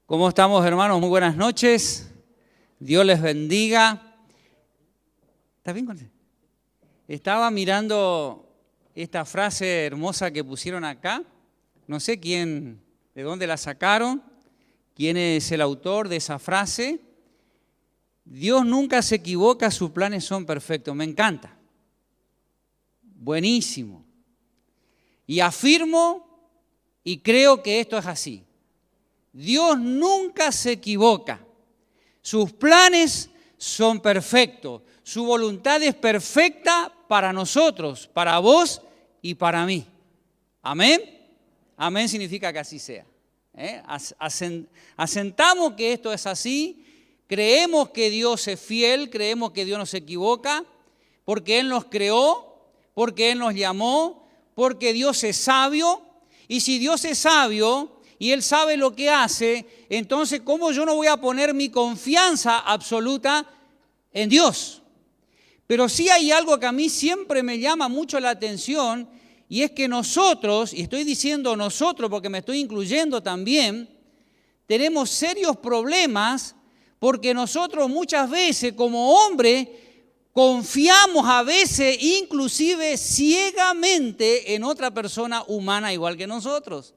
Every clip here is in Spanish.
¿Cómo estamos, hermanos? Muy buenas noches. Dios les bendiga. ¿Está bien con él? Estaba mirando esta frase hermosa que pusieron acá. No sé quién, de dónde la sacaron, quién es el autor de esa frase. Dios nunca se equivoca, sus planes son perfectos. Me encanta. Buenísimo. Y afirmo y creo que esto es así. Dios nunca se equivoca. Sus planes son perfectos. Su voluntad es perfecta para nosotros, para vos y para mí. Amén. Amén significa que así sea. Asentamos que esto es así. Creemos que Dios es fiel, creemos que Dios no se equivoca, porque Él nos creó, porque Él nos llamó, porque Dios es sabio. Y si Dios es sabio y Él sabe lo que hace, entonces ¿cómo yo no voy a poner mi confianza absoluta en Dios? Pero sí hay algo que a mí siempre me llama mucho la atención, y es que nosotros, y estoy diciendo nosotros porque me estoy incluyendo también, tenemos serios problemas porque nosotros muchas veces como hombres confiamos a veces inclusive ciegamente en otra persona humana igual que nosotros.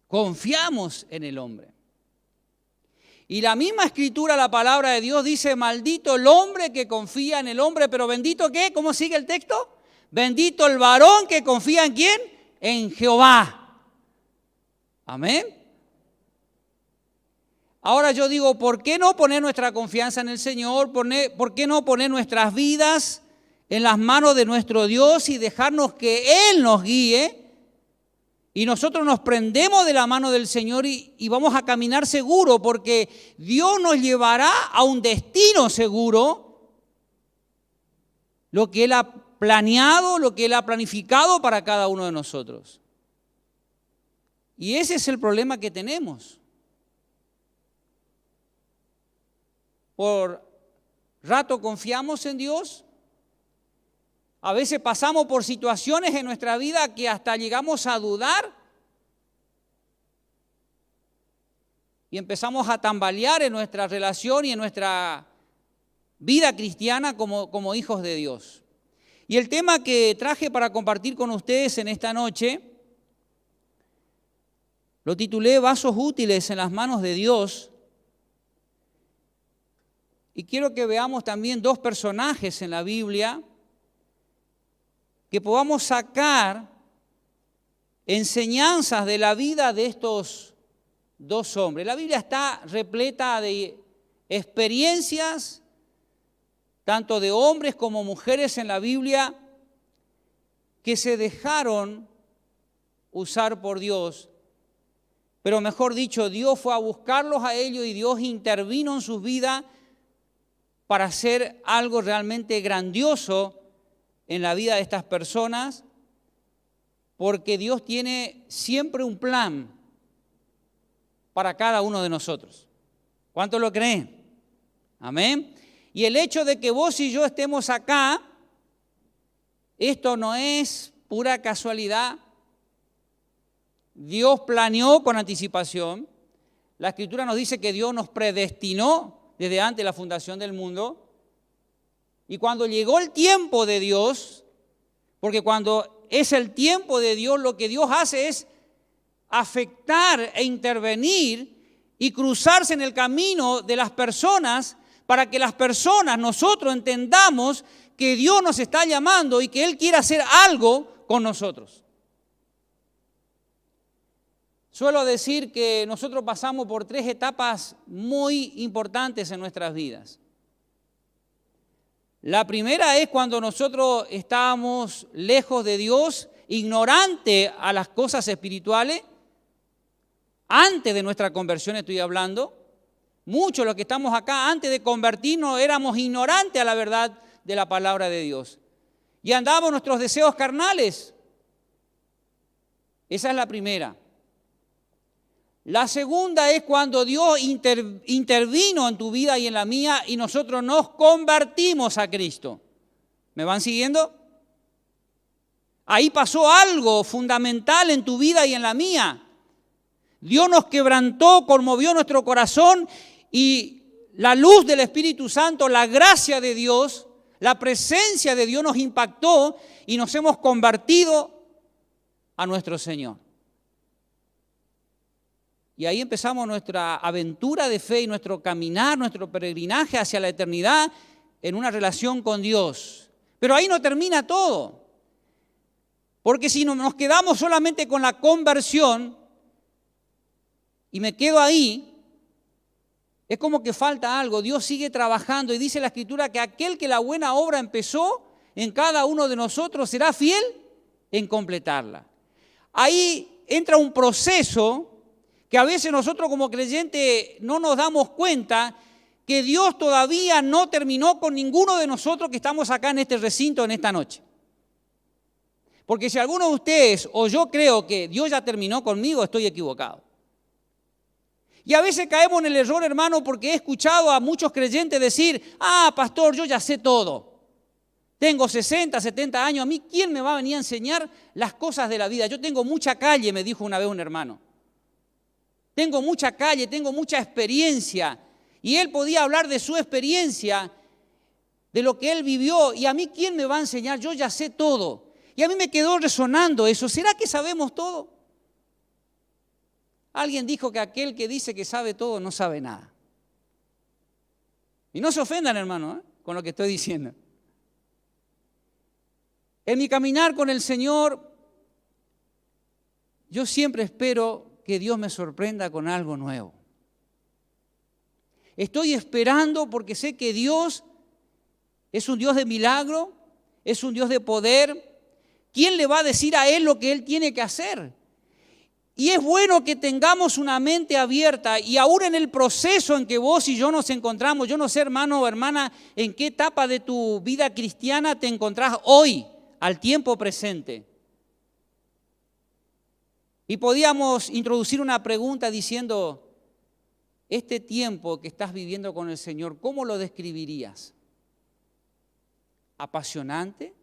Confiamos en el hombre. Y la misma escritura, la palabra de Dios dice, maldito el hombre que confía en el hombre, pero bendito ¿qué? ¿Cómo sigue el texto? Bendito el varón que confía ¿en quién? En Jehová. Amén. Ahora yo digo, ¿por qué no poner nuestra confianza en el Señor? ¿Por qué no poner nuestras vidas en las manos de nuestro Dios y dejarnos que Él nos guíe? Y nosotros nos prendemos de la mano del Señor y vamos a caminar seguro, porque Dios nos llevará a un destino seguro, lo que Él ha planeado, lo que Él ha planificado para cada uno de nosotros. Y ese es el problema que tenemos. Por rato confiamos en Dios. A veces pasamos por situaciones en nuestra vida que hasta llegamos a dudar y empezamos a tambalear en nuestra relación y en nuestra vida cristiana como hijos de Dios. Y el tema que traje para compartir con ustedes en esta noche, lo titulé Vasos útiles en las manos de Dios. Y quiero que veamos también dos personajes en la Biblia que podamos sacar enseñanzas de la vida de estos dos hombres. La Biblia está repleta de experiencias, tanto de hombres como mujeres en la Biblia, que se dejaron usar por Dios. Pero mejor dicho, Dios fue a buscarlos a ellos y Dios intervino en sus vidas para hacer algo realmente grandioso en la vida de estas personas, porque Dios tiene siempre un plan para cada uno de nosotros. ¿Cuántos lo creen? Amén. Y el hecho de que vos y yo estemos acá, esto no es pura casualidad. Dios planeó con anticipación. La Escritura nos dice que Dios nos predestinó desde antes de la fundación del mundo. Y cuando llegó el tiempo de Dios, porque cuando es el tiempo de Dios, lo que Dios hace es afectar e intervenir y cruzarse en el camino de las personas para que las personas, nosotros entendamos que Dios nos está llamando y que Él quiere hacer algo con nosotros. Suelo decir que nosotros pasamos por 3 etapas muy importantes en nuestras vidas. La primera es cuando nosotros estábamos lejos de Dios, ignorante a las cosas espirituales, antes de nuestra conversión estoy hablando. Muchos de los que estamos acá, antes de convertirnos, éramos ignorantes a la verdad de la palabra de Dios. Y andábamos nuestros deseos carnales. Esa es la primera. La segunda es cuando Dios intervino en tu vida y en la mía y nosotros nos convertimos a Cristo. ¿Me van siguiendo? Ahí pasó algo fundamental en tu vida y en la mía. Dios nos quebrantó, conmovió nuestro corazón y la luz del Espíritu Santo, la gracia de Dios, la presencia de Dios nos impactó y nos hemos convertido a nuestro Señor. Y ahí empezamos nuestra aventura de fe y nuestro caminar, nuestro peregrinaje hacia la eternidad en una relación con Dios. Pero ahí no termina todo. Porque si nos quedamos solamente con la conversión y me quedo ahí, es como que falta algo. Dios sigue trabajando y dice la Escritura que aquel que la buena obra empezó en cada uno de nosotros será fiel en completarla. Ahí entra un proceso que a veces nosotros como creyentes no nos damos cuenta que Dios todavía no terminó con ninguno de nosotros que estamos acá en este recinto en esta noche. Porque si alguno de ustedes o yo creo que Dios ya terminó conmigo, estoy equivocado. Y a veces caemos en el error, hermano, porque he escuchado a muchos creyentes decir, pastor, yo ya sé todo. Tengo 60, 70 años, a mí ¿quién me va a venir a enseñar las cosas de la vida? Yo tengo mucha calle, me dijo una vez un hermano. Tengo mucha calle, tengo mucha experiencia. Y él podía hablar de su experiencia, de lo que él vivió. Y a mí, ¿quién me va a enseñar? Yo ya sé todo. Y a mí me quedó resonando eso. ¿Será que sabemos todo? Alguien dijo que aquel que dice que sabe todo no sabe nada. Y no se ofendan, hermano, con lo que estoy diciendo. En mi caminar con el Señor, yo siempre espero que Dios me sorprenda con algo nuevo. Estoy esperando porque sé que Dios es un Dios de milagro, es un Dios de poder. ¿Quién le va a decir a Él lo que Él tiene que hacer? Y es bueno que tengamos una mente abierta y aún en el proceso en que vos y yo nos encontramos, yo no sé, hermano o hermana, en qué etapa de tu vida cristiana te encontrás hoy, al tiempo presente. Y podíamos introducir una pregunta diciendo, este tiempo que estás viviendo con el Señor, ¿cómo lo describirías? ¿Apasionante?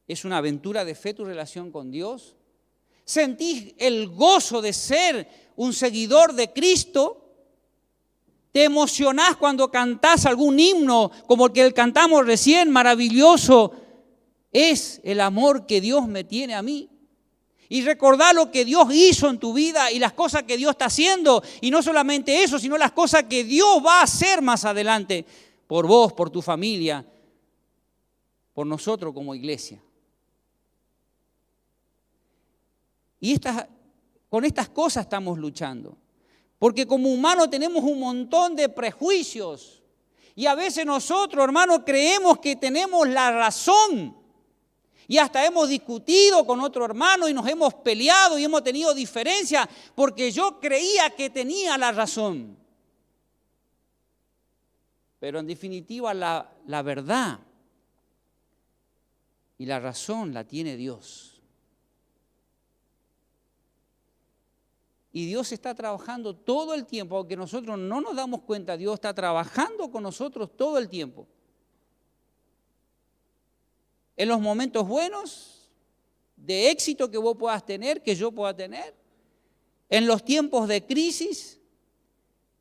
¿Es una aventura de fe tu relación con Dios? ¿Sentís el gozo de ser un seguidor de Cristo? ¿Te emocionás cuando cantás algún himno como el que cantamos recién, maravilloso? Es el amor que Dios me tiene a mí. Y recordar lo que Dios hizo en tu vida y las cosas que Dios está haciendo. Y no solamente eso, sino las cosas que Dios va a hacer más adelante por vos, por tu familia, por nosotros como iglesia. Y con estas cosas estamos luchando. Porque como humanos tenemos un montón de prejuicios. Y a veces nosotros, hermanos, creemos que tenemos la razón. Y hasta hemos discutido con otro hermano y nos hemos peleado y hemos tenido diferencias porque yo creía que tenía la razón. Pero en definitiva la verdad y la razón la tiene Dios. Y Dios está trabajando todo el tiempo, aunque nosotros no nos damos cuenta, Dios está trabajando con nosotros todo el tiempo. En los momentos buenos, de éxito que vos puedas tener, que yo pueda tener, en los tiempos de crisis,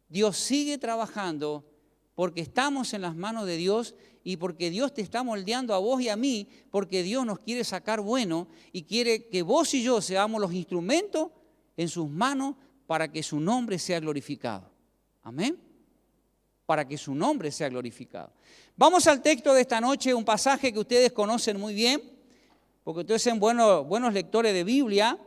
Dios sigue trabajando porque estamos en las manos de Dios y porque Dios te está moldeando a vos y a mí, porque Dios nos quiere sacar bueno y quiere que vos y yo seamos los instrumentos en sus manos para que su nombre sea glorificado. Amén. Para que su nombre sea glorificado. Vamos al texto de esta noche, un pasaje que ustedes conocen muy bien, porque ustedes son buenos lectores de Biblia,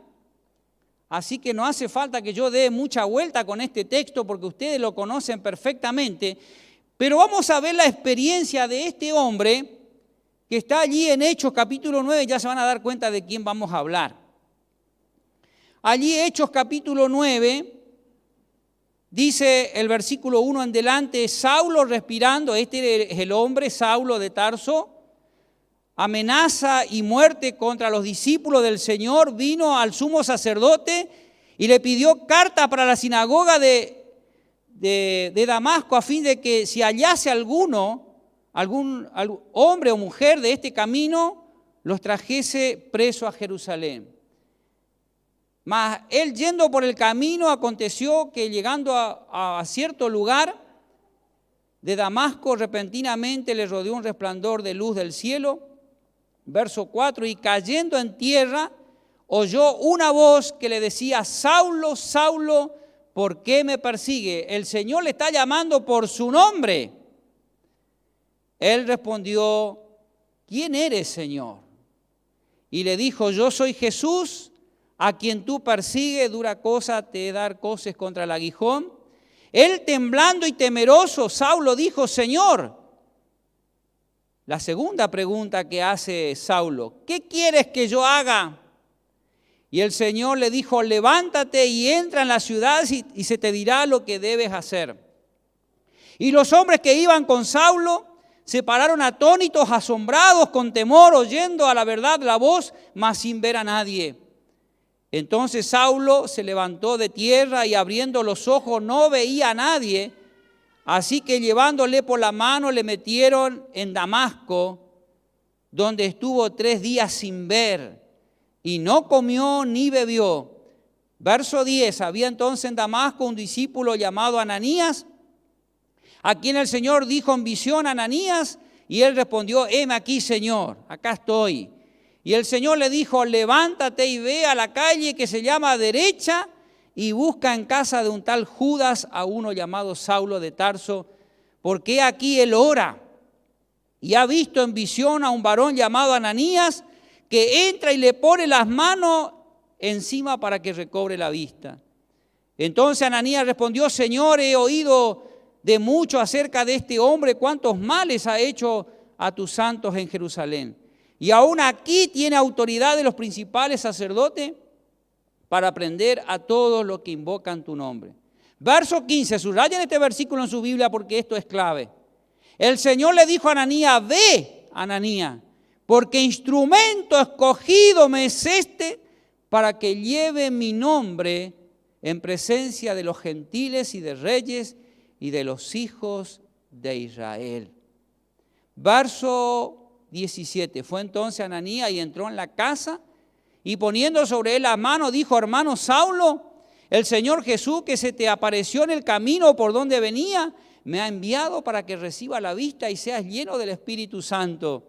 así que no hace falta que yo dé mucha vuelta con este texto, porque ustedes lo conocen perfectamente, pero vamos a ver la experiencia de este hombre que está allí en Hechos capítulo 9, ya se van a dar cuenta de quién vamos a hablar. Allí Hechos capítulo 9, dice el versículo 1 en delante, Saulo respirando, este es el hombre, Saulo de Tarso, amenaza y muerte contra los discípulos del Señor, vino al sumo sacerdote y le pidió carta para la sinagoga de Damasco a fin de que si hallase algún hombre o mujer de este camino, los trajese preso a Jerusalén. Mas él yendo por el camino, aconteció que llegando a cierto lugar de Damasco, repentinamente le rodeó un resplandor de luz del cielo. Verso 4, y cayendo en tierra, oyó una voz que le decía: Saulo, Saulo, ¿por qué me persigue? El Señor le está llamando por su nombre. Él respondió: ¿quién eres, Señor? Y le dijo: yo soy Jesús, a quien tú persigues. Dura cosa te dar coces contra el aguijón. Él, temblando y temeroso, Saulo dijo: Señor. La segunda pregunta que hace Saulo: ¿qué quieres que yo haga? Y el Señor le dijo: levántate y entra en la ciudad y se te dirá lo que debes hacer. Y los hombres que iban con Saulo se pararon atónitos, asombrados, con temor, oyendo a la verdad la voz, mas sin ver a nadie. Entonces Saulo se levantó de tierra y abriendo los ojos no veía a nadie. Así que llevándole por la mano le metieron en Damasco, donde estuvo 3 días sin ver, y no comió ni bebió. Verso 10, había entonces en Damasco un discípulo llamado Ananías, a quien el Señor dijo en visión: Ananías, y él respondió: heme aquí, Señor, acá estoy. Y el Señor le dijo: levántate y ve a la calle que se llama Derecha, y busca en casa de un tal Judas a uno llamado Saulo de Tarso, porque aquí él ora, y ha visto en visión a un varón llamado Ananías, que entra y le pone las manos encima para que recobre la vista. Entonces Ananías respondió: Señor, he oído de mucho acerca de este hombre, cuántos males ha hecho a tus santos en Jerusalén. Y aún aquí tiene autoridad de los principales sacerdotes para prender a todos los que invocan tu nombre. Verso 15, subrayen este versículo en su Biblia porque esto es clave. El Señor le dijo a Ananías: ve, Ananías, porque instrumento escogido me es este para que lleve mi nombre en presencia de los gentiles y de reyes y de los hijos de Israel. Verso 17, fue entonces Ananías y entró en la casa y poniendo sobre él la mano dijo: hermano Saulo, el Señor Jesús que se te apareció en el camino por donde venía, me ha enviado para que reciba la vista y seas lleno del Espíritu Santo.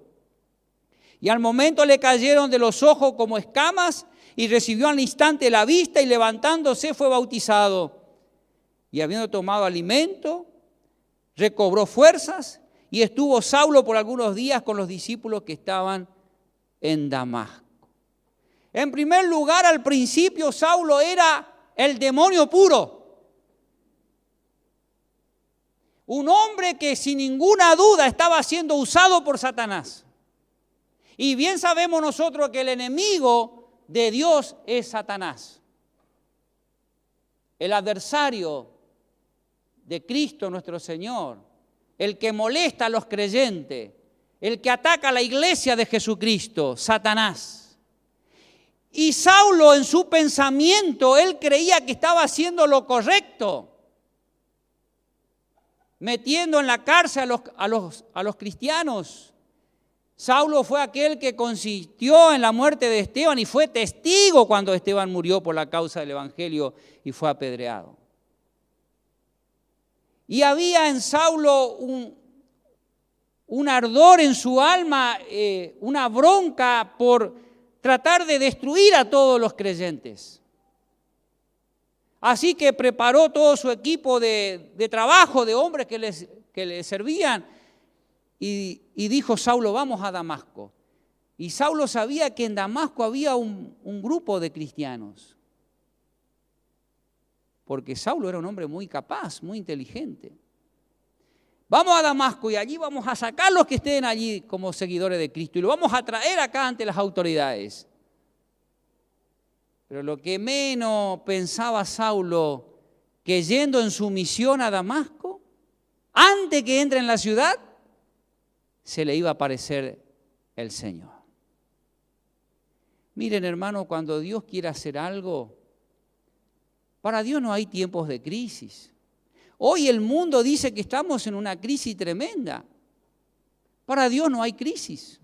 Y al momento le cayeron de los ojos como escamas y recibió al instante la vista y levantándose fue bautizado. Y habiendo tomado alimento, recobró fuerzas y estuvo Saulo por algunos días con los discípulos que estaban en Damasco. En primer lugar, al principio Saulo era el demonio puro. Un hombre que sin ninguna duda estaba siendo usado por Satanás. Y bien sabemos nosotros que el enemigo de Dios es Satanás. El adversario de Cristo nuestro Señor, el que molesta a los creyentes, el que ataca a la iglesia de Jesucristo, Satanás. Y Saulo en su pensamiento, él creía que estaba haciendo lo correcto, metiendo en la cárcel a los cristianos. Saulo fue aquel que consistió en la muerte de Esteban y fue testigo cuando Esteban murió por la causa del Evangelio y fue apedreado. Y había en Saulo un ardor en su alma, una bronca por tratar de destruir a todos los creyentes. Así que preparó todo su equipo de trabajo, de hombres que le servían, y dijo Saulo: vamos a Damasco. Y Saulo sabía que en Damasco había un grupo de cristianos, porque Saulo era un hombre muy capaz, muy inteligente. Vamos a Damasco y allí vamos a sacar los que estén allí como seguidores de Cristo y lo vamos a traer acá ante las autoridades. Pero lo que menos pensaba Saulo, que yendo en su misión a Damasco, antes que entre en la ciudad, se le iba a aparecer el Señor. Miren, hermano, cuando Dios quiere hacer algo, para Dios no hay tiempos de crisis. Hoy el mundo dice que estamos en una crisis tremenda. Para Dios no hay crisis.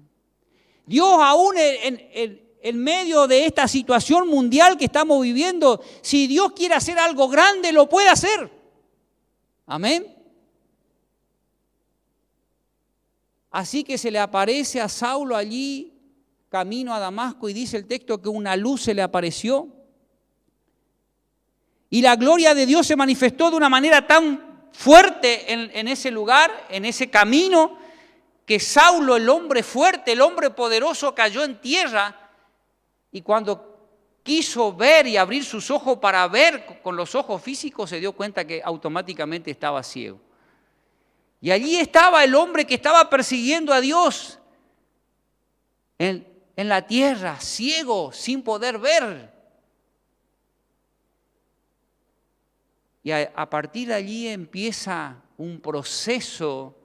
Dios aún en medio de esta situación mundial que estamos viviendo, si Dios quiere hacer algo grande, lo puede hacer. Amén. Así que se le aparece a Saulo allí, camino a Damasco, y dice el texto que una luz se le apareció. Y la gloria de Dios se manifestó de una manera tan fuerte en ese lugar, en ese camino, que Saulo, el hombre fuerte, el hombre poderoso, cayó en tierra. Y cuando quiso ver y abrir sus ojos para ver con los ojos físicos, se dio cuenta que automáticamente estaba ciego. Y allí estaba el hombre que estaba persiguiendo a Dios en la tierra, ciego, sin poder ver. Y a partir de allí empieza un proceso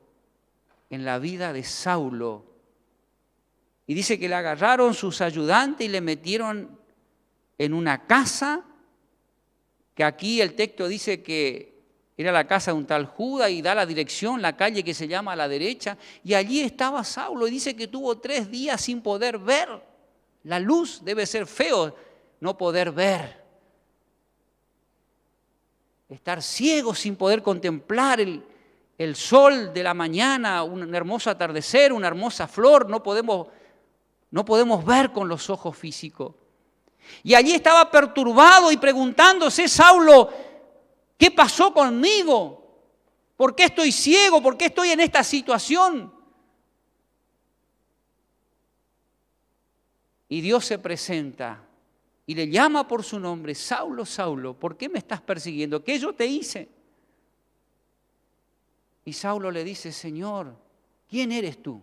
en la vida de Saulo. Y dice que le agarraron sus ayudantes y le metieron en una casa, que aquí el texto dice que era la casa de un tal Judas, y da la dirección, la calle que se llama a la derecha, y allí estaba Saulo, y dice que tuvo 3 días sin poder ver la luz. Debe ser feo no poder ver, estar ciego sin poder contemplar el sol de la mañana, un hermoso atardecer, una hermosa flor. No podemos ver con los ojos físicos. Y allí estaba perturbado y preguntándose Saulo, ¿qué pasó conmigo? ¿Por qué estoy ciego? ¿Por qué estoy en esta situación? Y Dios se presenta y le llama por su nombre: Saulo, Saulo, ¿por qué me estás persiguiendo? ¿Qué yo te hice? Y Saulo le dice: Señor, ¿quién eres tú?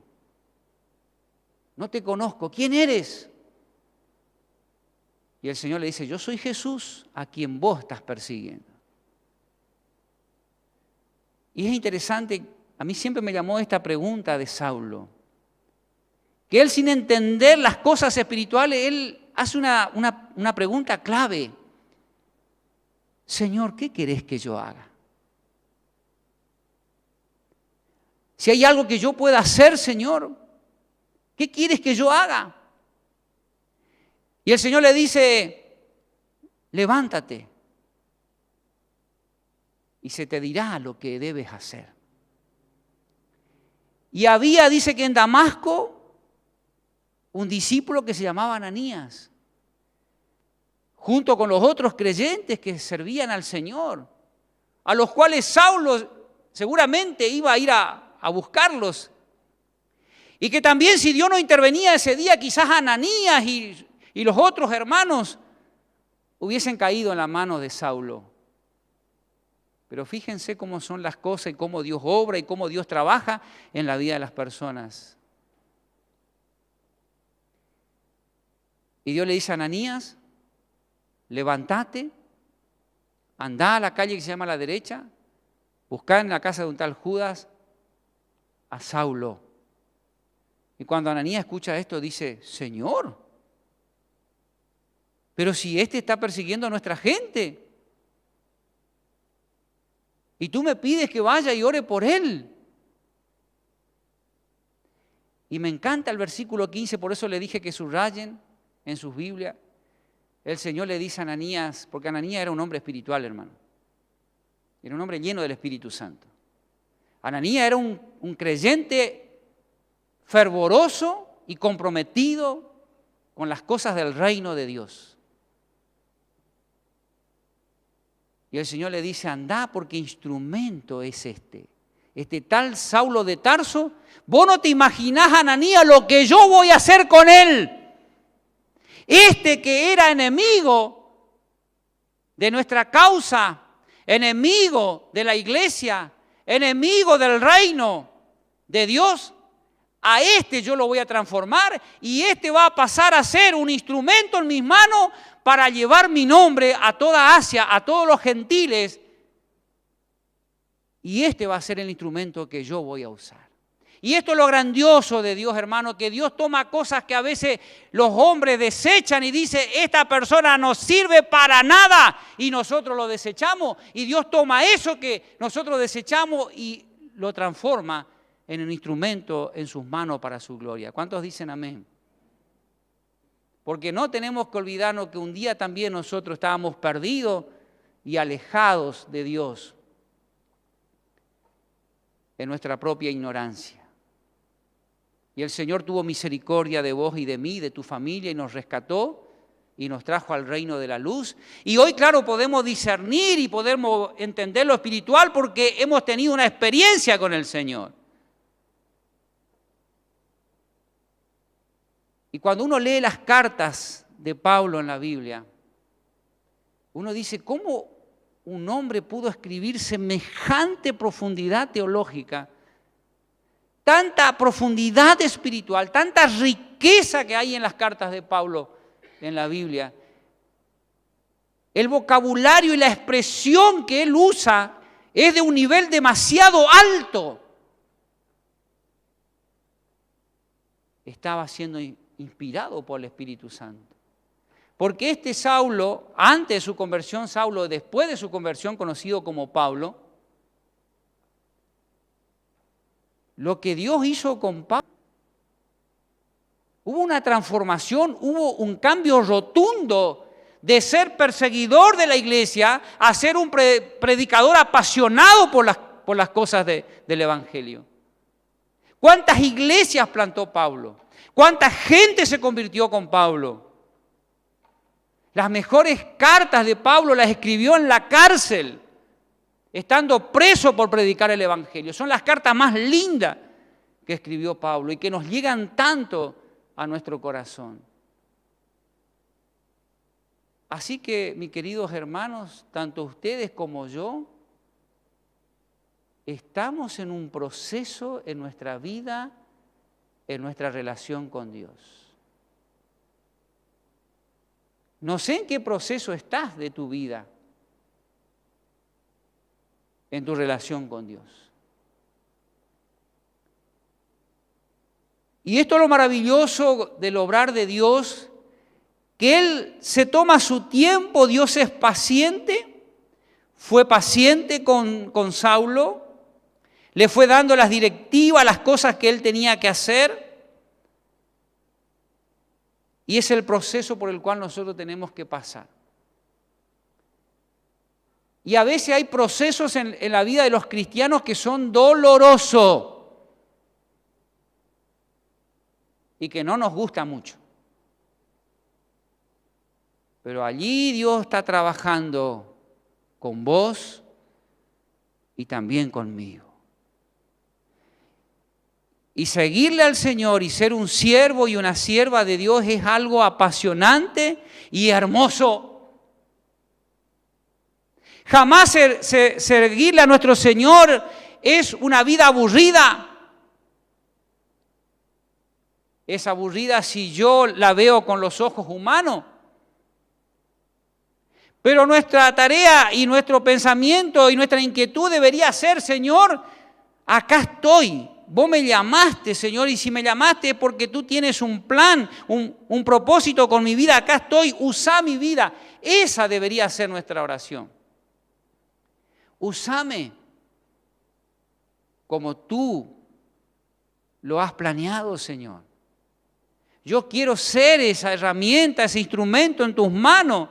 No te conozco, ¿quién eres? Y el Señor le dice: yo soy Jesús, a quien vos estás persiguiendo. Y es interesante, a mí siempre me llamó esta pregunta de Saulo, que él, sin entender las cosas espirituales, él hace una pregunta clave: Señor, ¿qué querés que yo haga? Si hay algo que yo pueda hacer, Señor, ¿qué quieres que yo haga? Y el Señor le dice: levántate y se te dirá lo que debes hacer. Y había, dice que en Damasco, un discípulo que se llamaba Ananías, junto con los otros creyentes que servían al Señor, a los cuales Saulo seguramente iba a ir a buscarlos. Y que también, si Dios no intervenía ese día, quizás Ananías y los otros hermanos hubiesen caído en la mano de Saulo. Pero fíjense cómo son las cosas y cómo Dios obra y cómo Dios trabaja en la vida de las personas. Y Dios le dice a Ananías: levántate, andá a la calle que se llama a la derecha, buscá en la casa de un tal Judas a Saulo. Y cuando Ananías escucha esto, dice: Señor, pero si este está persiguiendo a nuestra gente, y tú me pides que vaya y ore por él. Y me encanta el versículo 15, por eso le dije que subrayen en sus Biblias. El Señor le dice a Ananías, porque Ananías era un hombre espiritual, hermano. Era un hombre lleno del Espíritu Santo. Ananías era un creyente fervoroso y comprometido con las cosas del reino de Dios. Y el Señor le dice: andá, porque instrumento es este tal Saulo de Tarso. Vos no te imaginás, Ananías, lo que yo voy a hacer con él. Este que era enemigo de nuestra causa, enemigo de la iglesia, enemigo del reino de Dios, a este yo lo voy a transformar, y este va a pasar a ser un instrumento en mis manos para llevar mi nombre a toda Asia, a todos los gentiles. Y este va a ser el instrumento que yo voy a usar. Y esto es lo grandioso de Dios, hermano, que Dios toma cosas que a veces los hombres desechan y dice: esta persona no sirve para nada, y nosotros lo desechamos. Y Dios toma eso que nosotros desechamos y lo transforma en un instrumento en sus manos para su gloria. ¿Cuántos dicen amén? Porque no tenemos que olvidarnos que un día también nosotros estábamos perdidos y alejados de Dios en nuestra propia ignorancia. Y el Señor tuvo misericordia de vos y de mí, de tu familia, y nos rescató y nos trajo al reino de la luz. Y hoy, claro, podemos discernir y podemos entender lo espiritual porque hemos tenido una experiencia con el Señor. Y cuando uno lee las cartas de Pablo en la Biblia, uno dice, ¿cómo un hombre pudo escribir semejante profundidad teológica? Tanta profundidad espiritual, tanta riqueza que hay en las cartas de Pablo en la Biblia. El vocabulario y la expresión que él usa es de un nivel demasiado alto. Estaba siendo inspirado por el Espíritu Santo. Porque este Saulo, antes de su conversión, Saulo, después de su conversión, conocido como Pablo, lo que Dios hizo con Pablo, hubo una transformación, hubo un cambio rotundo de ser perseguidor de la iglesia a ser un predicador apasionado por las cosas del Evangelio. ¿Cuántas iglesias plantó Pablo? ¿Cuánta gente se convirtió con Pablo? Las mejores cartas de Pablo las escribió en la cárcel, estando preso por predicar el Evangelio. Son las cartas más lindas que escribió Pablo y que nos llegan tanto a nuestro corazón. Así que, mis queridos hermanos, tanto ustedes como yo, estamos en un proceso en nuestra vida, en nuestra relación con Dios. No sé en qué proceso estás de tu vida, en tu relación con Dios. Y esto es lo maravilloso del obrar de Dios, que Él se toma su tiempo, Dios es paciente, fue paciente con Saulo, le fue dando las directivas, las cosas que él tenía que hacer, y es el proceso por el cual nosotros tenemos que pasar. Y a veces hay procesos en la vida de los cristianos que son dolorosos y que no nos gusta mucho. Pero allí Dios está trabajando con vos y también conmigo. Y seguirle al Señor y ser un siervo y una sierva de Dios es algo apasionante y hermoso. Jamás seguirle a nuestro Señor es una vida aburrida. Es aburrida si yo la veo con los ojos humanos. Pero nuestra tarea y nuestro pensamiento y nuestra inquietud debería ser, Señor, acá estoy. Vos me llamaste, Señor, y si me llamaste es porque tú tienes un plan, un propósito con mi vida. Acá estoy, usá mi vida. Esa debería ser nuestra oración. Usame como tú lo has planeado, Señor. Yo quiero ser esa herramienta, ese instrumento en tus manos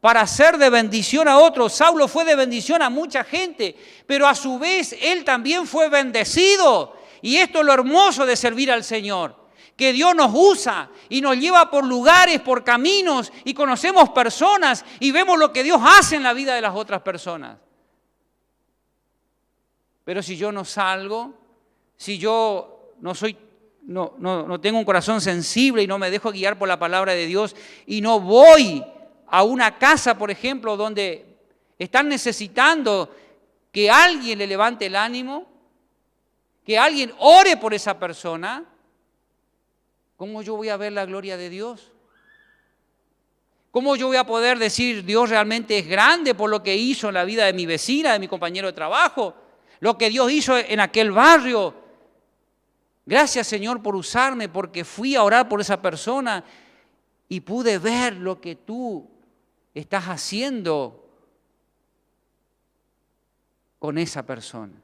para ser de bendición a otros. Saulo fue de bendición a mucha gente, pero a su vez él también fue bendecido. Y esto es lo hermoso de servir al Señor, que Dios nos usa y nos lleva por lugares, por caminos, y conocemos personas y vemos lo que Dios hace en la vida de las otras personas. Pero si yo no salgo, si yo no tengo un corazón sensible y no me dejo guiar por la palabra de Dios y no voy a una casa, por ejemplo, donde están necesitando que alguien le levante el ánimo, que alguien ore por esa persona, ¿cómo yo voy a ver la gloria de Dios? ¿Cómo yo voy a poder decir Dios realmente es grande por lo que hizo en la vida de mi vecina, de mi compañero de trabajo, lo que Dios hizo en aquel barrio? Gracias, Señor, por usarme, porque fui a orar por esa persona y pude ver lo que tú estás haciendo con esa persona.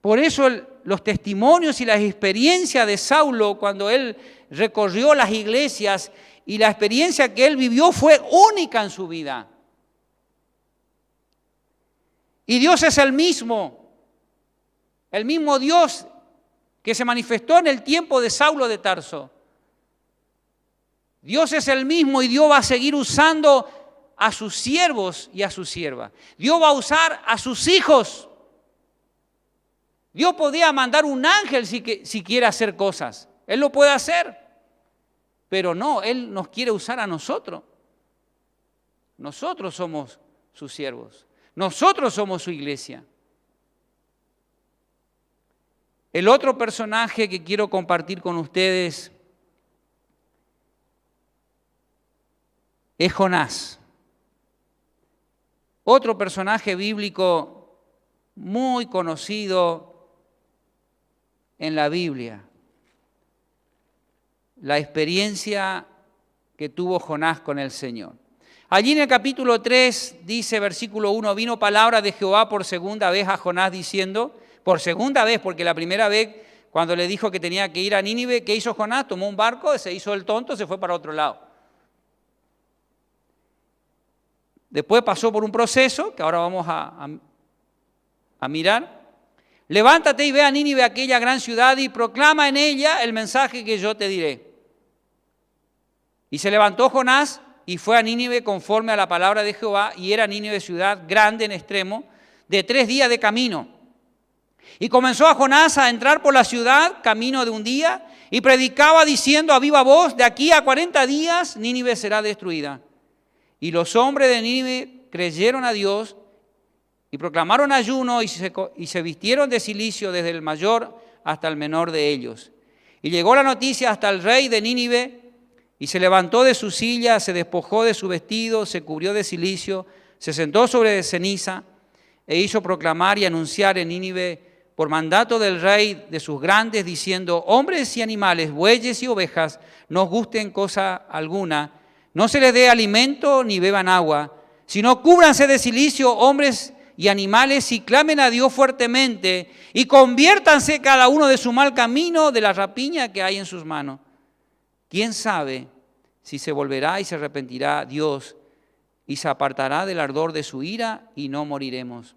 Por eso los testimonios y las experiencias de Saulo, cuando él recorrió las iglesias y la experiencia que él vivió fue única en su vida. Y Dios es el mismo Dios que se manifestó en el tiempo de Saulo de Tarso. Dios es el mismo y Dios va a seguir usando a sus siervos y a sus siervas. Dios va a usar a sus hijos. Dios podía mandar un ángel si quiere hacer cosas. Él lo puede hacer. Pero no, Él nos quiere usar a nosotros. Nosotros somos sus siervos. Nosotros somos su iglesia. El otro personaje que quiero compartir con ustedes es Jonás. Otro personaje bíblico muy conocido en la Biblia. La experiencia que tuvo Jonás con el Señor. Allí en el capítulo 3 dice, versículo 1, vino palabra de Jehová por segunda vez a Jonás diciendo, por segunda vez, porque la primera vez cuando le dijo que tenía que ir a Nínive, ¿qué hizo Jonás? Tomó un barco, se hizo el tonto, se fue para otro lado. Después pasó por un proceso, que ahora vamos a mirar. Levántate y ve a Nínive, aquella gran ciudad, y proclama en ella el mensaje que yo te diré. Y se levantó Jonás y fue a Nínive conforme a la palabra de Jehová, y era Nínive ciudad grande en extremo, de 3 días de camino. Y comenzó a Jonás a entrar por la ciudad, camino de un día, y predicaba diciendo a viva voz, de aquí a 40 días Nínive será destruida. Y los hombres de Nínive creyeron a Dios y proclamaron ayuno y se vistieron de cilicio desde el mayor hasta el menor de ellos. Y llegó la noticia hasta el rey de Nínive y se levantó de su silla, se despojó de su vestido, se cubrió de cilicio, se sentó sobre ceniza e hizo proclamar y anunciar en Nínive por mandato del rey de sus grandes, diciendo, hombres y animales, bueyes y ovejas, no os gusten cosa alguna, no se les dé alimento ni beban agua, sino cúbranse de cilicio hombres y animales y clamen a Dios fuertemente y conviértanse cada uno de su mal camino, de la rapiña que hay en sus manos. ¿Quién sabe si se volverá y se arrepentirá Dios y se apartará del ardor de su ira y no moriremos?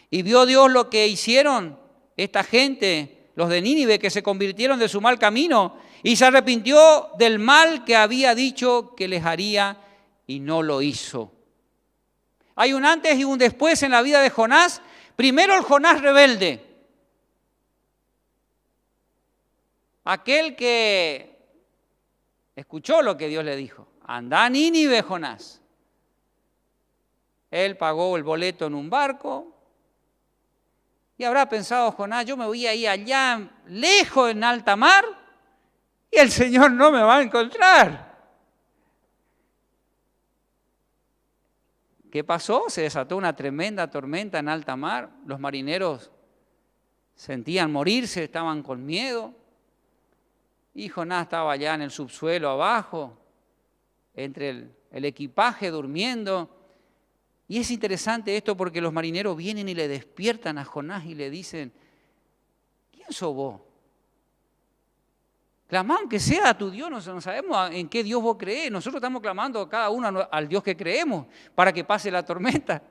Y vio Dios lo que hicieron esta gente, los de Nínive, que se convirtieron de su mal camino y se arrepintió del mal que había dicho que les haría y no lo hizo. Hay un antes y un después en la vida de Jonás. Primero el Jonás rebelde. Aquel que escuchó lo que Dios le dijo. Anda a Nínive, Jonás. Él pagó el boleto en un barco. Y habrá pensado Jonás, yo me voy a ir allá, lejos en alta mar, y el Señor no me va a encontrar. ¿Qué pasó? Se desató una tremenda tormenta en alta mar. Los marineros sentían morirse, estaban con miedo. Y Jonás estaba allá en el subsuelo abajo, entre el equipaje durmiendo. Y es interesante esto porque los marineros vienen y le despiertan a Jonás y le dicen, ¿quién sos vos? Clamá aunque sea a tu Dios, no sabemos en qué Dios vos creés. Nosotros estamos clamando cada uno al Dios que creemos para que pase la tormenta.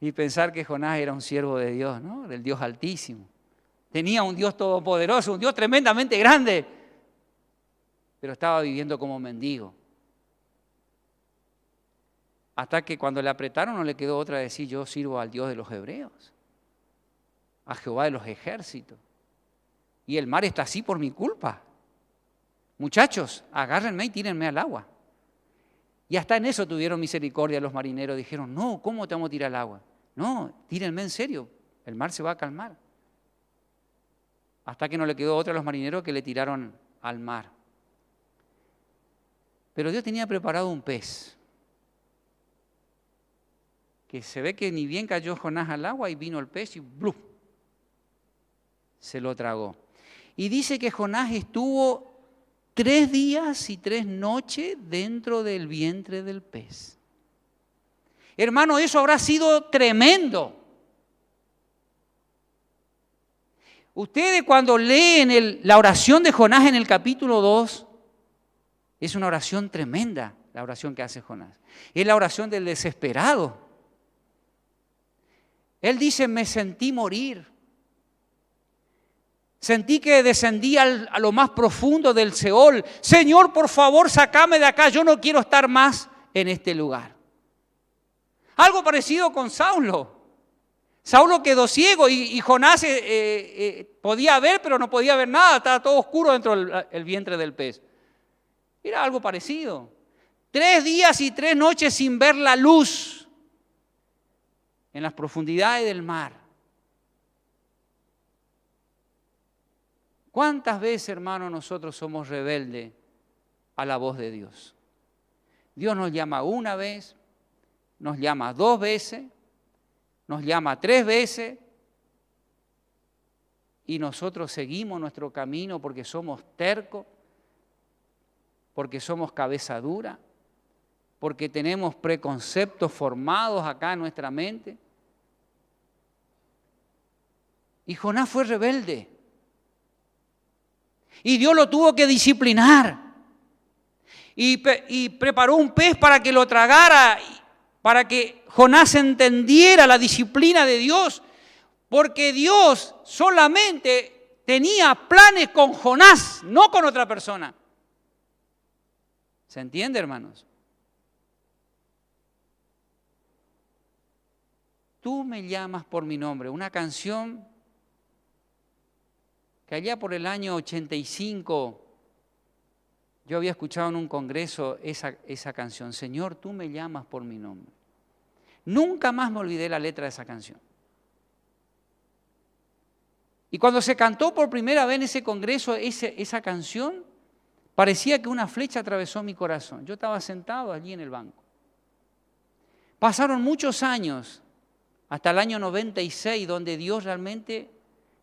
Y pensar que Jonás era un siervo de Dios, ¿no? Del Dios Altísimo. Tenía un Dios todopoderoso, un Dios tremendamente grande, pero estaba viviendo como mendigo. Hasta que cuando le apretaron no le quedó otra de decir, yo sirvo al Dios de los hebreos, a Jehová de los ejércitos. Y el mar está así por mi culpa. Muchachos, agárrenme y tírenme al agua. Y hasta en eso tuvieron misericordia los marineros. Dijeron, no, ¿cómo te vamos a tirar al agua? No, tírenme en serio, el mar se va a calmar. Hasta que no le quedó otra a los marineros que le tiraron al mar. Pero Dios tenía preparado un pez. Que se ve que ni bien cayó Jonás al agua y vino el pez y ¡bluf! Se lo tragó. Y dice que Jonás estuvo 3 días y 3 noches dentro del vientre del pez. Hermano, eso habrá sido tremendo. Ustedes cuando leen la oración de Jonás en el capítulo 2, es una oración tremenda, la oración que hace Jonás. Es la oración del desesperado. Él dice, me sentí morir. Sentí que descendí a lo más profundo del Seol. Señor, por favor, sácame de acá. Yo no quiero estar más en este lugar. Algo parecido con Saulo. Saulo quedó ciego y Jonás podía ver, pero no podía ver nada. Estaba todo oscuro dentro del vientre del pez. Era algo parecido. 3 días y 3 noches sin ver la luz en las profundidades del mar. ¿Cuántas veces, hermanos, nosotros somos rebeldes a la voz de Dios? Dios nos llama una vez, nos llama 2 veces, nos llama 3 veces y nosotros seguimos nuestro camino porque somos tercos, porque somos cabeza dura, porque tenemos preconceptos formados acá en nuestra mente. Y Jonás fue rebelde. Y Dios lo tuvo que disciplinar. Y preparó un pez para que lo tragara, para que Jonás entendiera la disciplina de Dios. Porque Dios solamente tenía planes con Jonás, no con otra persona. ¿Se entiende, hermanos? Tú me llamas por mi nombre, una canción que allá por el año 85 yo había escuchado en un congreso esa canción, Señor, tú me llamas por mi nombre. Nunca más me olvidé la letra de esa canción. Y cuando se cantó por primera vez en ese congreso esa canción, parecía que una flecha atravesó mi corazón. Yo estaba sentado allí en el banco. Pasaron muchos años, hasta el año 96, donde Dios realmente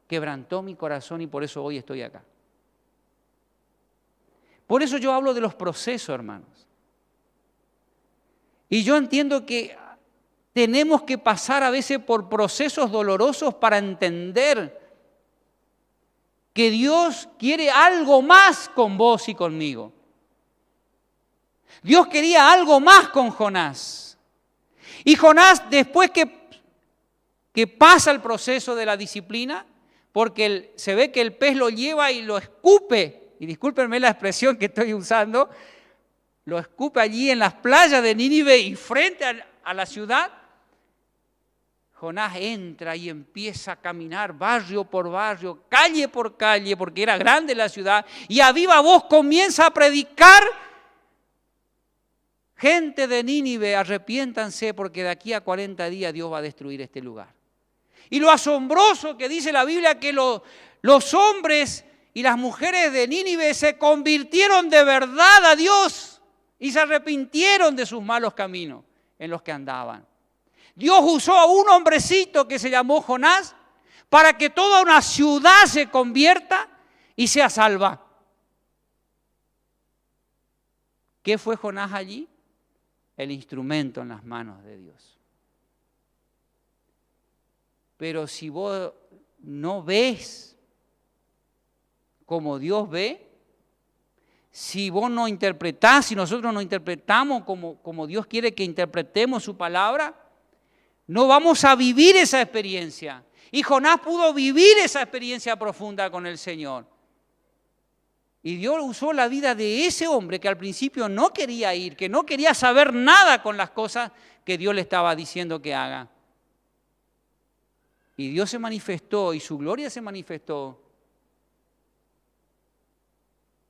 quebrantó mi corazón y por eso hoy estoy acá. Por eso yo hablo de los procesos, hermanos. Y yo entiendo que tenemos que pasar a veces por procesos dolorosos para entender que Dios quiere algo más con vos y conmigo. Dios quería algo más con Jonás. Y Jonás, después que pasa el proceso de la disciplina, porque se ve que el pez lo lleva y lo escupe, y discúlpenme la expresión que estoy usando, lo escupe allí en las playas de Nínive y frente a la ciudad. Jonás entra y empieza a caminar barrio por barrio, calle por calle, porque era grande la ciudad, y a viva voz comienza a predicar: gente de Nínive, arrepiéntanse porque de aquí a 40 días Dios va a destruir este lugar. Y lo asombroso que dice la Biblia, que los hombres y las mujeres de Nínive se convirtieron de verdad a Dios y se arrepintieron de sus malos caminos en los que andaban. Dios usó a un hombrecito que se llamó Jonás para que toda una ciudad se convierta y sea salva. ¿Qué fue Jonás allí? El instrumento en las manos de Dios. Pero si vos no ves como Dios ve, si vos no interpretás, si nosotros no interpretamos como Dios quiere que interpretemos su palabra, no vamos a vivir esa experiencia. Y Jonás pudo vivir esa experiencia profunda con el Señor. Y Dios usó la vida de ese hombre que al principio no quería ir, que no quería saber nada con las cosas que Dios le estaba diciendo que haga. Y Dios se manifestó y su gloria se manifestó.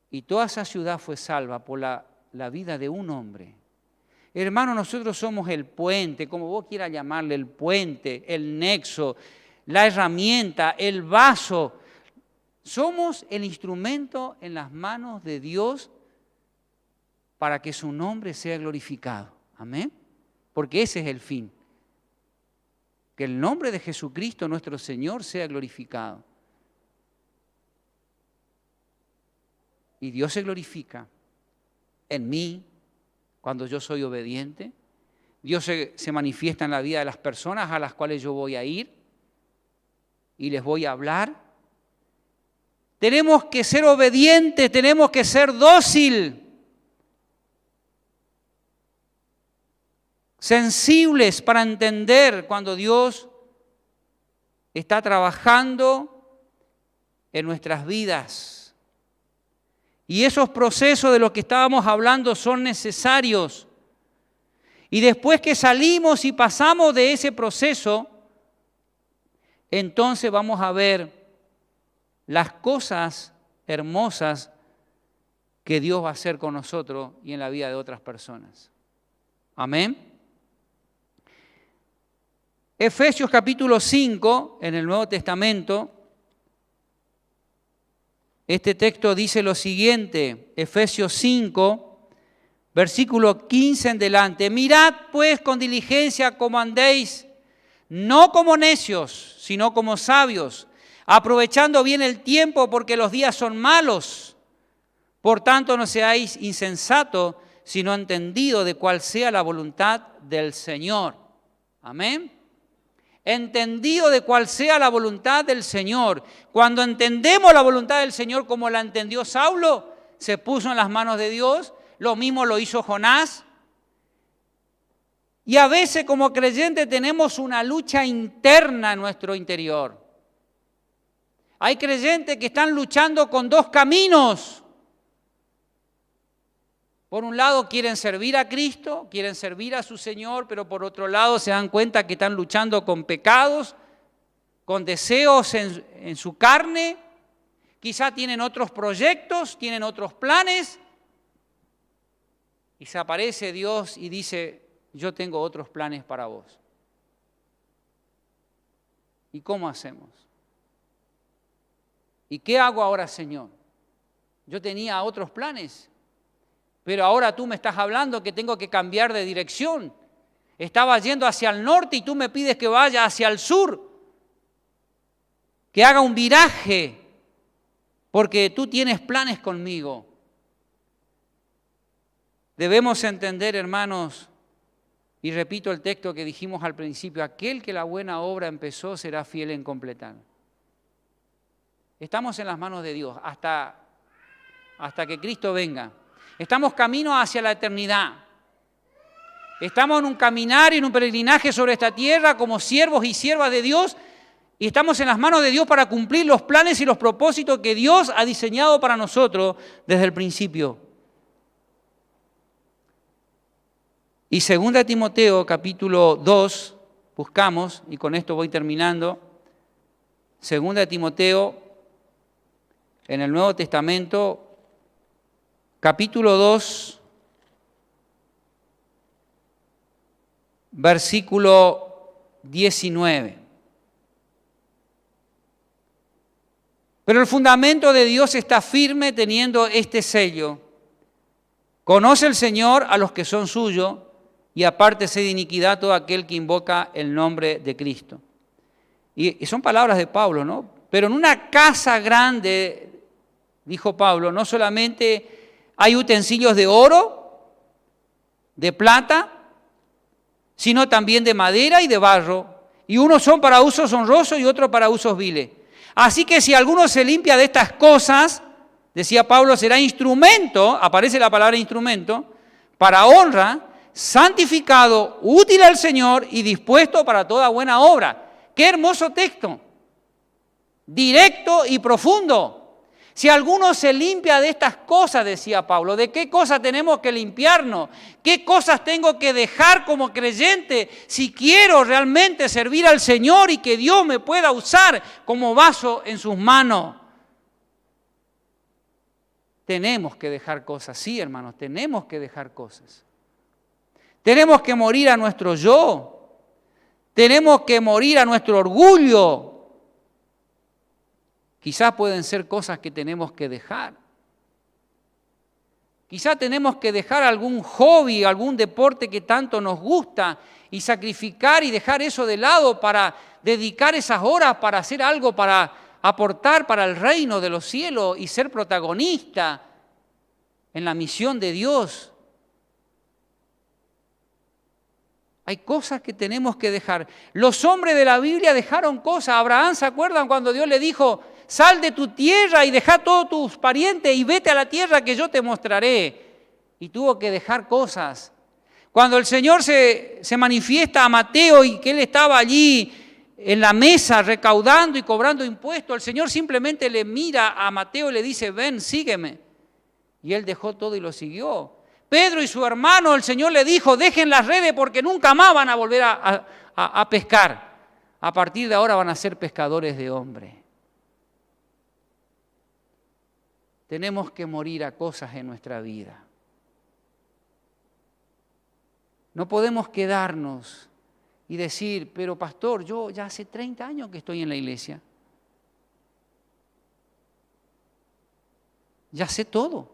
Y toda esa ciudad fue salva por la vida de un hombre. Hermano, nosotros somos el puente, como vos quieras llamarle, el puente, el nexo, la herramienta, el vaso. Somos el instrumento en las manos de Dios para que su nombre sea glorificado. Amén. Porque ese es el fin. Que el nombre de Jesucristo nuestro Señor sea glorificado. Y Dios se glorifica en mí cuando yo soy obediente. Dios se manifiesta en la vida de las personas a las cuales yo voy a ir y les voy a hablar. tenemos que ser obedientes, tenemos que ser dóciles, sensibles para entender cuando Dios está trabajando en nuestras vidas. Y esos procesos de los que estábamos hablando son necesarios. Y después que salimos y pasamos de ese proceso, entonces vamos a ver las cosas hermosas que Dios va a hacer con nosotros y en la vida de otras personas. Amén. Efesios capítulo 5, en el Nuevo Testamento, este texto dice lo siguiente, Efesios 5, versículo 15 en delante. Mirad pues con diligencia cómo andéis, no como necios, sino como sabios, aprovechando bien el tiempo porque los días son malos. Por tanto, no seáis insensatos, sino entendidos de cuál sea la voluntad del Señor. Amén. Entendido de cuál sea la voluntad del Señor. Cuando entendemos la voluntad del Señor como la entendió Saulo, se puso en las manos de Dios. Lo mismo lo hizo Jonás. Y a veces como creyentes tenemos una lucha interna en nuestro interior. Hay creyentes que están luchando con dos caminos. Por un lado quieren servir a Cristo, quieren servir a su Señor, pero por otro lado se dan cuenta que están luchando con pecados, con deseos en su carne. Quizá tienen otros proyectos, tienen otros planes. Y se aparece Dios y dice, yo tengo otros planes para vos. ¿Y cómo hacemos? ¿Y qué hago ahora, Señor? Yo tenía otros planes, pero ahora tú me estás hablando que tengo que cambiar de dirección. Estaba yendo hacia el norte y tú me pides que vaya hacia el sur, que haga un viraje, porque tú tienes planes conmigo. Debemos entender, hermanos, y repito el texto que dijimos al principio, aquel que la buena obra empezó será fiel en completar. Estamos en las manos de Dios hasta que Cristo venga. Estamos camino hacia la eternidad. Estamos en un caminar y en un peregrinaje sobre esta tierra como siervos y siervas de Dios y estamos en las manos de Dios para cumplir los planes y los propósitos que Dios ha diseñado para nosotros desde el principio. Y 2 Timoteo capítulo 2, buscamos, y con esto voy terminando, 2 Timoteo en el Nuevo Testamento, capítulo 2, versículo 19. Pero el fundamento de Dios está firme teniendo este sello. Conoce el Señor a los que son suyos y apártese de iniquidad todo aquel que invoca el nombre de Cristo. Y son palabras de Pablo, ¿no? Pero en una casa grande, dijo Pablo, no solamente hay utensilios de oro, de plata, sino también de madera y de barro. Y unos son para usos honrosos y otros para usos viles. Así que si alguno se limpia de estas cosas, decía Pablo, será instrumento, aparece la palabra instrumento, para honra, santificado, útil al Señor y dispuesto para toda buena obra. ¡Qué hermoso texto! Directo y profundo. Si alguno se limpia de estas cosas, decía Pablo, ¿de qué cosas tenemos que limpiarnos? ¿Qué cosas tengo que dejar como creyente si quiero realmente servir al Señor y que Dios me pueda usar como vaso en sus manos? Tenemos que dejar cosas, sí, hermanos, tenemos que dejar cosas. Tenemos que morir a nuestro yo. Tenemos que morir a nuestro orgullo. Quizás pueden ser cosas que tenemos que dejar. Quizás tenemos que dejar algún hobby, algún deporte que tanto nos gusta y sacrificar y dejar eso de lado para dedicar esas horas para hacer algo, para aportar para el reino de los cielos y ser protagonista en la misión de Dios. Hay cosas que tenemos que dejar. Los hombres de la Biblia dejaron cosas. Abraham, ¿se acuerdan cuando Dios le dijo, sal de tu tierra y deja a todos tus parientes y vete a la tierra que yo te mostraré. Y tuvo que dejar cosas. Cuando el Señor se manifiesta a Mateo y que él estaba allí en la mesa recaudando y cobrando impuestos, el Señor simplemente le mira a Mateo y le dice, ven, sígueme. Y él dejó todo y lo siguió. Pedro y su hermano, el Señor le dijo, dejen las redes porque nunca más van a volver a pescar. A partir de ahora van a ser pescadores de hombres. Tenemos que morir a cosas en nuestra vida. No podemos quedarnos y decir, pero pastor, yo ya hace 30 años que estoy en la iglesia. Ya sé todo.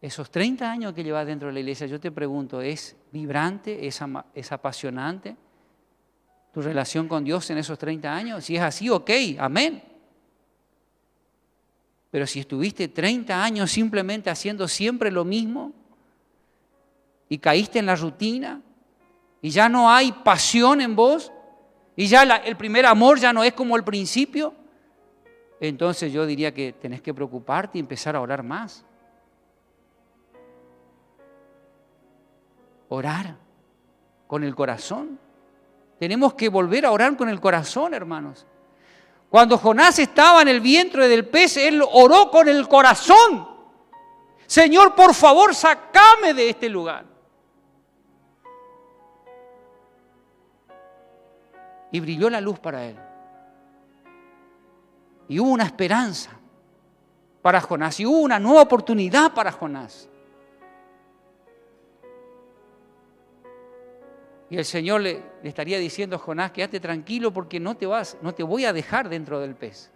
Esos 30 años que llevas dentro de la iglesia, yo te pregunto, ¿es vibrante, es apasionante tu relación con Dios en esos 30 años? Si es así, ok, amén. Pero si estuviste 30 años simplemente haciendo siempre lo mismo y caíste en la rutina y ya no hay pasión en vos y ya el primer amor ya no es como el principio, entonces yo diría que tenés que preocuparte y empezar a orar más. Orar con el corazón. Tenemos que volver a orar con el corazón, hermanos. Cuando Jonás estaba en el vientre del pez, él oró con el corazón. Señor, por favor, sácame de este lugar. Y brilló la luz para él. Y hubo una esperanza para Jonás. Y hubo una nueva oportunidad para Jonás. Y el Señor le estaría diciendo a Jonás, quédate tranquilo porque no te voy a dejar dentro del pez.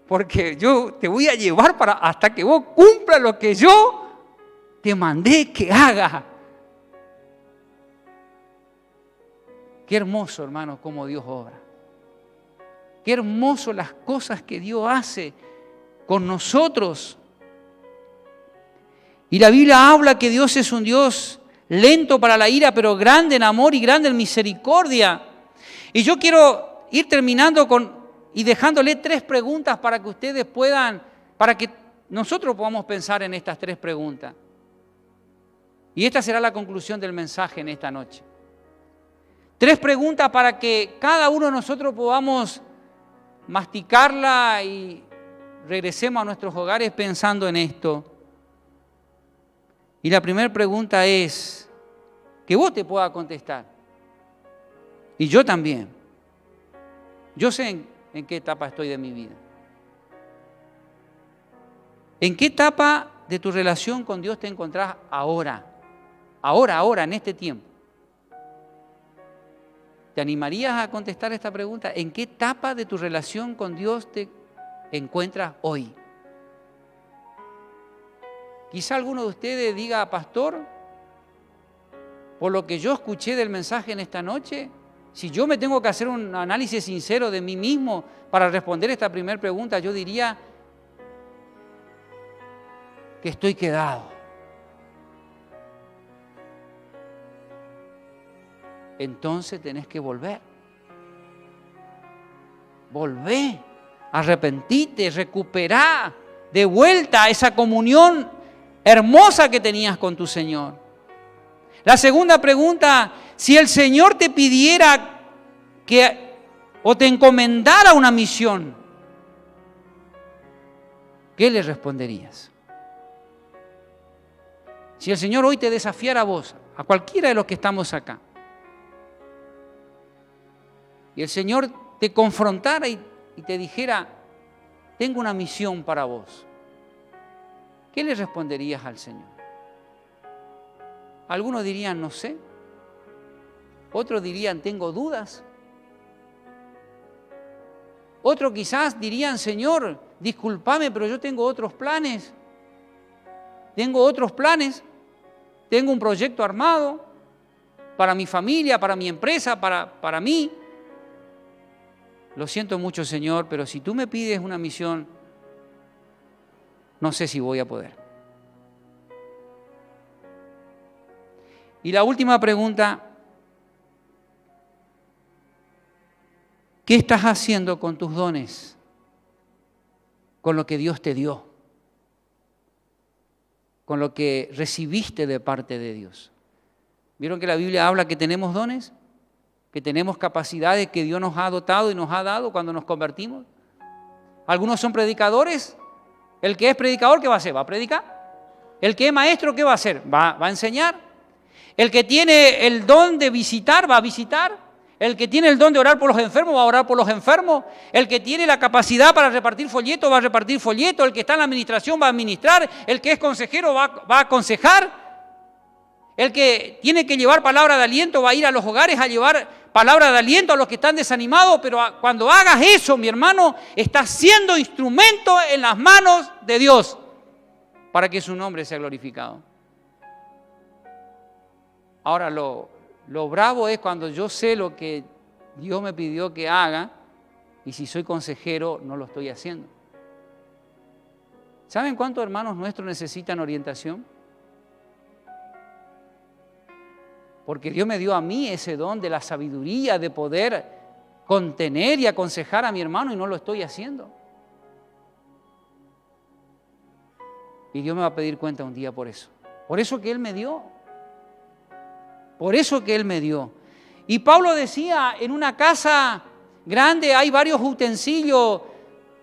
Porque yo te voy a llevar hasta que vos cumplas lo que yo te mandé que hagas. Qué hermoso, hermano, cómo Dios obra. Qué hermoso las cosas que Dios hace con nosotros. Y la Biblia habla que Dios es un Dios lento para la ira, pero grande en amor y grande en misericordia. Y yo quiero ir terminando y dejándole 3 preguntas para que ustedes para que nosotros podamos pensar en estas 3 preguntas. Y esta será la conclusión del mensaje en esta noche. 3 preguntas para que cada uno de nosotros podamos masticarla y regresemos a nuestros hogares pensando en esto. Y la primera pregunta es, que vos te puedas contestar. Y yo también. Yo sé en qué etapa estoy de mi vida. ¿En qué etapa de tu relación con Dios te encontrás ahora? Ahora, en este tiempo. ¿Te animarías a contestar esta pregunta? ¿En qué etapa de tu relación con Dios te encuentras hoy? Quizá alguno de ustedes diga, pastor, por lo que yo escuché del mensaje en esta noche, si yo me tengo que hacer un análisis sincero de mí mismo para responder esta primera pregunta, yo diría que estoy quedado. Entonces tenés que volver. Volvé, arrepentite, recuperá de vuelta esa comunión hermosa que tenías con tu Señor. La segunda pregunta, si el Señor te pidiera o te encomendara una misión, ¿qué le responderías? Si el Señor hoy te desafiara a vos, a cualquiera de los que estamos acá, y el Señor te confrontara y te dijera, tengo una misión para vos, ¿qué le responderías al Señor? Algunos dirían, no sé. Otros dirían, tengo dudas. Otros quizás dirían, Señor, discúlpame, pero yo tengo otros planes. Tengo otros planes. Tengo un proyecto armado para mi familia, para mi empresa, para mí. Lo siento mucho, Señor, pero si tú me pides una misión, no sé si voy a poder. Y la última pregunta, ¿Qué estás haciendo con tus dones? Con lo que Dios te dio, con lo que recibiste de parte de Dios. ¿Vieron que la Biblia habla que tenemos dones? Que tenemos capacidades que Dios nos ha dotado y nos ha dado cuando nos convertimos. Algunos son predicadores. El que es predicador, ¿qué va a hacer? Va a predicar. El que es maestro, ¿qué va a hacer? Va a enseñar. El que tiene el don de visitar, va a visitar. El que tiene el don de orar por los enfermos, va a orar por los enfermos. El que tiene la capacidad para repartir folletos, va a repartir folletos. El que está en la administración, va a administrar. El que es consejero, va a aconsejar. El que tiene que llevar palabra de aliento, va a ir a los hogares a llevar palabra de aliento a los que están desanimados. Pero cuando hagas eso, mi hermano, estás siendo instrumento en las manos de Dios para que su nombre sea glorificado. Ahora, lo bravo es cuando yo sé lo que Dios me pidió que haga y si soy consejero no lo estoy haciendo. ¿Saben cuántos hermanos nuestros necesitan orientación? Porque Dios me dio a mí ese don de la sabiduría, de poder contener y aconsejar a mi hermano y no lo estoy haciendo. Y Dios me va a pedir cuenta un día por eso. Por eso que Él me dio. Por eso que Él me dio. Y Pablo decía, en una casa grande hay varios utensilios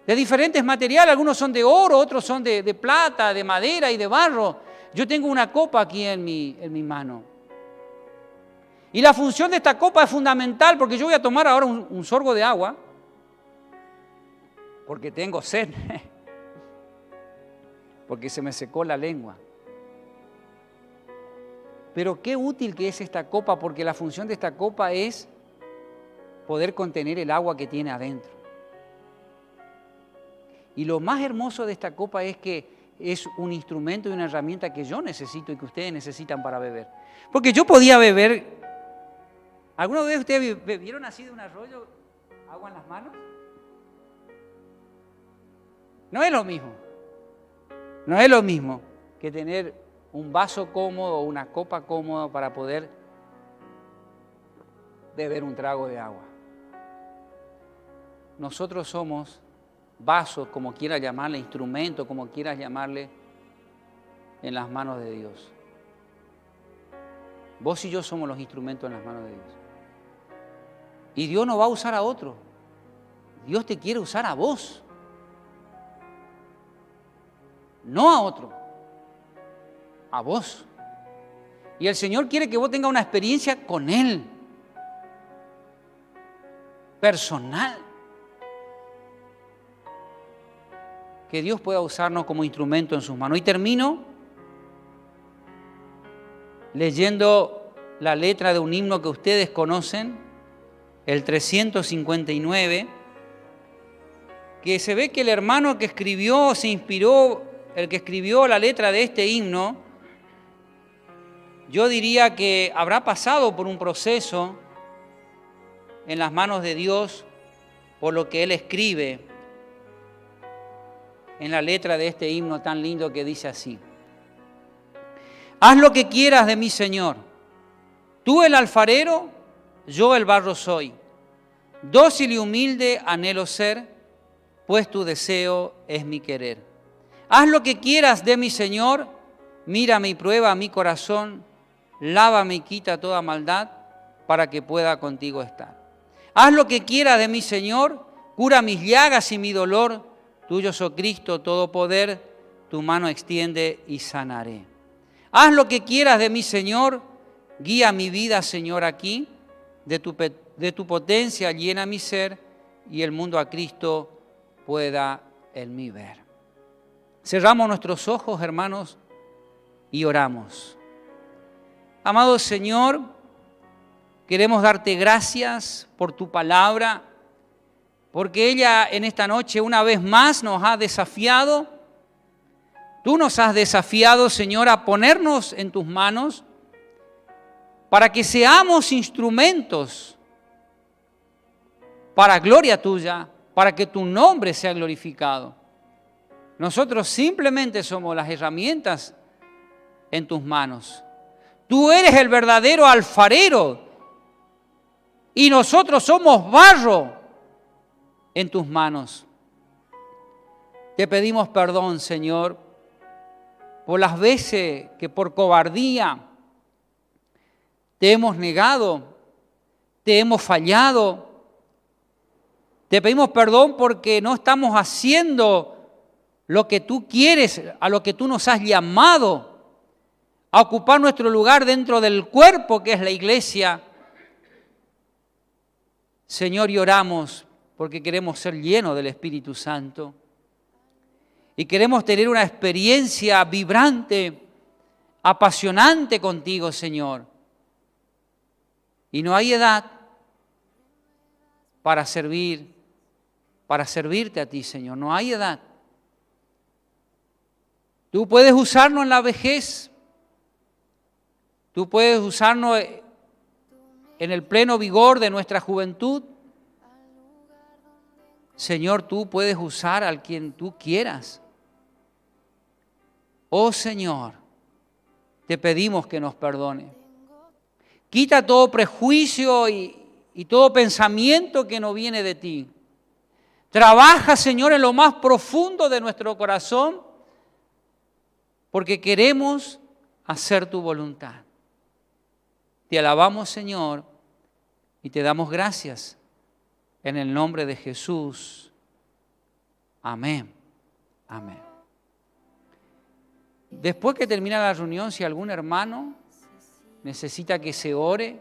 de diferentes materiales. Algunos son de oro, otros son de plata, de madera y de barro. Yo tengo una copa aquí en mi mano. Y la función de esta copa es fundamental porque yo voy a tomar ahora un sorbo de agua porque tengo sed, porque se me secó la lengua. Pero qué útil que es esta copa, porque la función de esta copa es poder contener el agua que tiene adentro. Y lo más hermoso de esta copa es que es un instrumento y una herramienta que yo necesito y que ustedes necesitan para beber. Porque yo podía beber. ¿Alguna vez ustedes bebieron así de un arroyo agua en las manos? No es lo mismo. No es lo mismo que tener un vaso cómodo o una copa cómoda para poder beber un trago de agua. Nosotros somos vasos, como quieras llamarle, instrumentos, como quieras llamarle, en las manos de Dios. Vos y yo somos los instrumentos en las manos de Dios. Y Dios no va a usar a otro. Dios te quiere usar a vos. No a otro. A vos. Y el Señor quiere que vos tengas una experiencia con Él. Personal. Que Dios pueda usarnos como instrumento en sus manos. Y termino leyendo la letra de un himno que ustedes conocen, el 359, que se ve que el hermano que escribió, se inspiró, el que escribió la letra de este himno, yo diría que habrá pasado por un proceso en las manos de Dios por lo que él escribe en la letra de este himno tan lindo que dice así: haz lo que quieras de mí, Señor, tú el alfarero, yo el barro soy, dócil y humilde anhelo ser, pues tu deseo es mi querer. Haz lo que quieras de mi Señor, mírame y prueba mi corazón, lávame y quita toda maldad, para que pueda contigo estar. Haz lo que quieras de mi Señor, cura mis llagas y mi dolor, tuyo, oh Cristo, todo poder, tu mano extiende y sanaré. Haz lo que quieras de mi Señor, guía mi vida, Señor, aquí, de tu potencia llena mi ser y el mundo a Cristo pueda en mí ver. Cerramos nuestros ojos, hermanos, y oramos. Amado Señor, queremos darte gracias por tu palabra, porque ella en esta noche una vez más nos ha desafiado. Tú nos has desafiado, Señor, a ponernos en tus manos para que seamos instrumentos para gloria tuya, para que tu nombre sea glorificado. Nosotros simplemente somos las herramientas en tus manos. Tú eres el verdadero alfarero y nosotros somos barro en tus manos. Te pedimos perdón, Señor, por las veces que por cobardía te hemos negado, te hemos fallado. Te pedimos perdón porque no estamos haciendo lo que tú quieres, a lo que tú nos has llamado, a ocupar nuestro lugar dentro del cuerpo que es la iglesia. Señor, y oramos porque queremos ser llenos del Espíritu Santo y queremos tener una experiencia vibrante, apasionante contigo, Señor. Y no hay edad para servirte a ti, Señor. No hay edad. Tú puedes usarnos en la vejez. Tú puedes usarnos en el pleno vigor de nuestra juventud. Señor, tú puedes usar al quien tú quieras. Oh Señor, te pedimos que nos perdone. Quita todo prejuicio y todo pensamiento que no viene de ti. Trabaja, Señor, en lo más profundo de nuestro corazón, porque queremos hacer tu voluntad. Te alabamos, Señor, y te damos gracias en el nombre de Jesús. Amén. Amén. Después que termina la reunión, si algún hermano necesita que se ore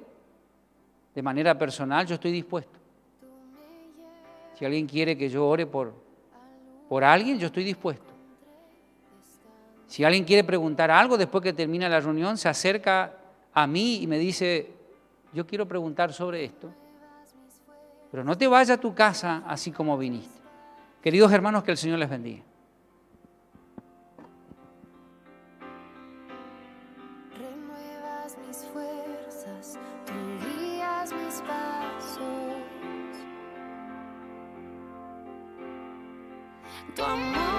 de manera personal, yo estoy dispuesto. Si alguien quiere que yo ore por alguien, yo estoy dispuesto. Si alguien quiere preguntar algo después que termina la reunión, se acerca a mí y me dice, yo quiero preguntar sobre esto. Pero no te vayas a tu casa así como viniste. Queridos hermanos, que el Señor les bendiga. Renuevas mis fuerzas, tú guías mis pasos. Tu amor